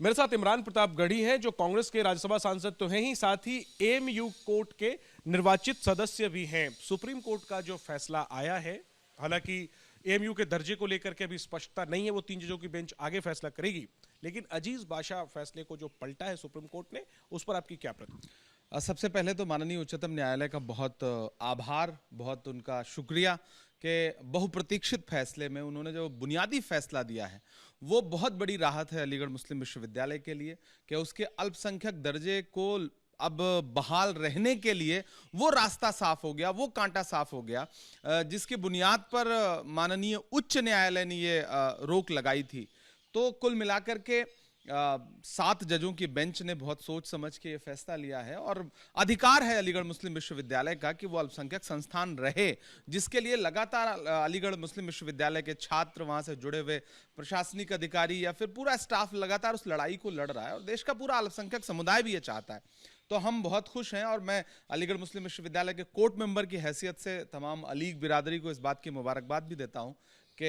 मेरे साथ इमरान प्रताप गढ़ी हैं जो कांग्रेस के राज्यसभा सांसद तो हैं ही, साथ ही एएमयू कोर्ट के निर्वाचित सदस्य भी हैं। सुप्रीम कोर्ट का जो फैसला आया है, हालांकि एएमयू के दर्जे को लेकर के अभी स्पष्टता नहीं है, वो 3 जजों की बेंच आगे फैसला करेगी, लेकिन अजीज बाशा फैसले को जो पलटा है सुप्रीम कोर्ट ने, उस पर आपकी क्या प्रतिक्रिया? सबसे पहले तो माननीय उच्चतम न्यायालय का बहुत आभार, बहुत उनका शुक्रिया कि बहुप्रतीक्षित फैसले में उन्होंने जो बुनियादी फैसला दिया है वो बहुत बड़ी राहत है अलीगढ़ मुस्लिम विश्वविद्यालय के लिए कि उसके अल्पसंख्यक दर्जे को अब बहाल रहने के लिए वो रास्ता साफ हो गया, वो कांटा साफ हो गया जिसकी बुनियाद पर माननीय उच्च न्यायालय ने ये रोक लगाई थी। तो कुल मिलाकर के 7 जजों की बेंच ने बहुत सोच समझ के ये फैसला लिया है और अधिकार है अलीगढ़ मुस्लिम विश्वविद्यालय का कि वो अल्पसंख्यक संस्थान रहे, जिसके लिए लगातार अलीगढ़ मुस्लिम विश्वविद्यालय के छात्र, वहां से जुड़े हुए प्रशासनिक अधिकारी या फिर पूरा स्टाफ लगातार उस लड़ाई को लड़ रहा है और देश का पूरा अल्पसंख्यक समुदाय भी ये चाहता है। तो हम बहुत खुश हैं और मैं अलीगढ़ मुस्लिम विश्वविद्यालय के कोर्ट मेंबर की हैसियत से तमाम अलीग बिरादरी को इस बात की मुबारकबाद भी देता हूं कि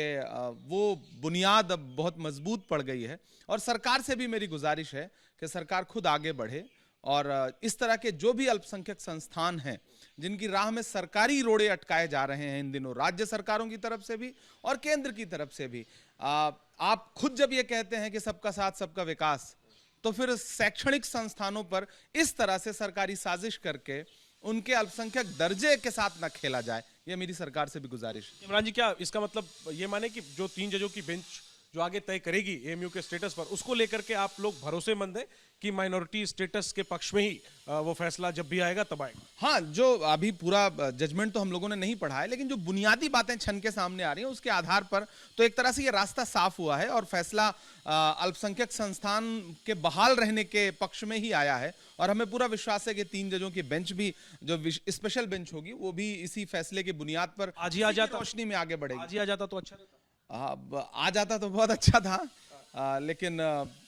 वो बुनियाद अब बहुत मजबूत पड़ गई है। और सरकार से भी मेरी गुजारिश है कि सरकार खुद आगे बढ़े और इस तरह के जो भी अल्पसंख्यक संस्थान हैं जिनकी राह में सरकारी रोड़े अटकाए जा रहे हैं इन दिनों, राज्य सरकारों की तरफ से भी और केंद्र की तरफ से भी, आप खुद जब ये कहते हैं कि सबका साथ सबका विकास, तो फिर शैक्षणिक संस्थानों पर इस तरह से सरकारी साजिश करके उनके अल्पसंख्यक दर्जे के साथ न खेला जाए, ये मेरी सरकार से भी गुजारिश है। इमरान जी, क्या इसका मतलब ये माने कि जो 3 जजों की बेंच जो आगे तय करेगी एएमयू के स्टेटस पर, उसको लेकर के आप लोग भरोसेमंद हैं कि माइनॉरिटी स्टेटस के पक्ष में ही वो फैसला जब भी आएगा तब आएगा? हाँ, जो अभी पूरा जजमेंट तो हम लोगों ने नहीं पढ़ा है, लेकिन जो बुनियादी बातें छन के सामने आ रही हैं उसके आधार पर तो एक तरह से ये रास्ता साफ हुआ है और फैसला अल्पसंख्यक संस्थान के बहाल रहने के पक्ष में ही आया है। और हमें पूरा विश्वास है कि 3 जजों की बेंच भी, जो स्पेशल बेंच होगी, वो भी इसी फैसले की बुनियाद पर आज ही आ जाता, रोशनी में आगे बढ़ेगी। आज ही आ जाता तो अच्छा रहता। आ जाता तो बहुत अच्छा था, लेकिन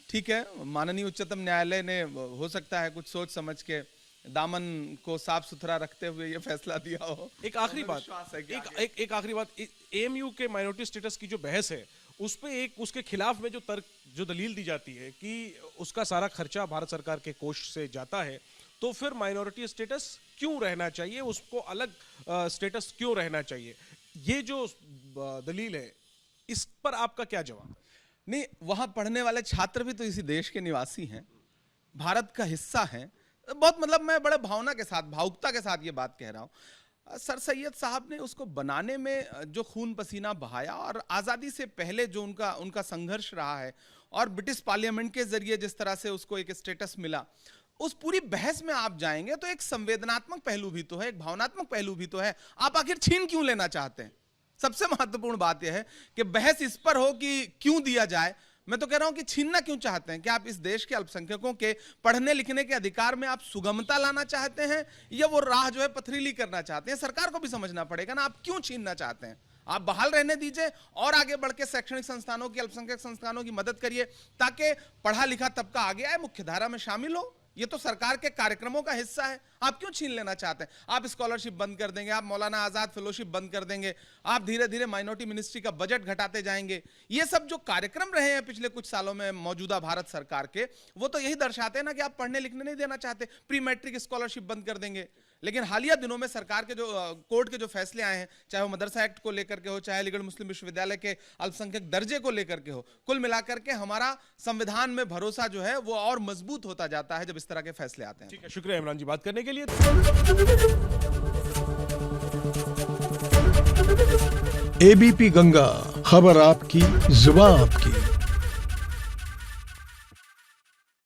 ठीक है, माननीय उच्चतम न्यायालय ने हो सकता है कुछ सोच समझ के दामन को साफ सुथरा रखते हुए ये फैसला दिया हो। एक आखिरी बात, एक आखिरी बात, एएमयू के माइनॉरिटी स्टेटस की जो बहस है उस पे एक उसके खिलाफ में जो दलील दी जाती है कि उसका सारा खर्चा भारत सरकार के कोष से जाता है, तो फिर माइनॉरिटी स्टेटस क्यों रहना चाहिए, उसको अलग स्टेटस क्यों रहना चाहिए? ये जो दलील है, इस पर आपका क्या जवाब? नहीं, वहां पढ़ने वाले छात्र भी तो इसी देश के निवासी हैं, भारत का हिस्सा हैं। बहुत मतलब मैं बड़े भावना के साथ, भावुकता के साथ ये बात कह रहा हूं। सर सैयद साहब ने उसको बनाने में जो खून पसीना बहाया और आज़ादी से पहले जो उनका संघर्ष रहा है और ब्रिटिश पार्लियामेंट के जरिए जिस तरह से उसको एक स्टेटस मिला, उस पूरी बहस में आप जाएंगे तो एक संवेदनात्मक पहलू भी तो है, एक भावनात्मक पहलू भी तो है। आप आखिर छीन क्यों लेना चाहते हैं? सबसे महत्वपूर्ण बात यह है कि बहस इस पर हो कि क्यों दिया जाए। मैं तो कह रहा हूं कि छीनना क्यों चाहते हैं? कि आप इस देश के अल्पसंख्यकों के पढ़ने लिखने के अधिकार में आप सुगमता लाना चाहते हैं या वो राह जो है पथरीली करना चाहते हैं? सरकार को भी समझना पड़ेगा ना, आप क्यों छीनना चाहते हैं? आप बहाल रहने दीजिए और आगे बढ़ के शैक्षणिक संस्थानों की, अल्पसंख्यक संस्थानों की मदद करिए ताकि पढ़ा लिखा तबका आगे आए, मुख्यधारा में शामिल हो। ये तो सरकार के कार्यक्रमों का हिस्सा है, आप क्यों छीन लेना चाहते हैं? आप स्कॉलरशिप बंद कर देंगे, आप मौलाना आजाद फेलोशिप बंद कर देंगे, आप धीरे धीरे माइनॉरिटी मिनिस्ट्री का बजट घटाते जाएंगे। ये सब जो कार्यक्रम रहे हैं पिछले कुछ सालों में मौजूदा भारत सरकार के, वो तो यही दर्शाते हैं ना कि आप पढ़ने लिखने नहीं देना चाहते। प्री मैट्रिक स्कॉलरशिप बंद कर देंगे। लेकिन हालिया दिनों में सरकार के जो कोर्ट के जो फैसले आए हैं, चाहे वो मदरसा एक्ट को लेकर के हो, चाहे अलीगढ़ मुस्लिम विश्वविद्यालय के अल्पसंख्यक दर्जे को लेकर के हो, कुल मिलाकर के हमारा संविधान में भरोसा जो है वो और मजबूत होता जाता है जब इस तरह के फैसले आते हैं। ठीक है, शुक्रिया इमरान जी बात करने के लिए। एबीपी गंगा, खबर आपकी, जुबान आपकी।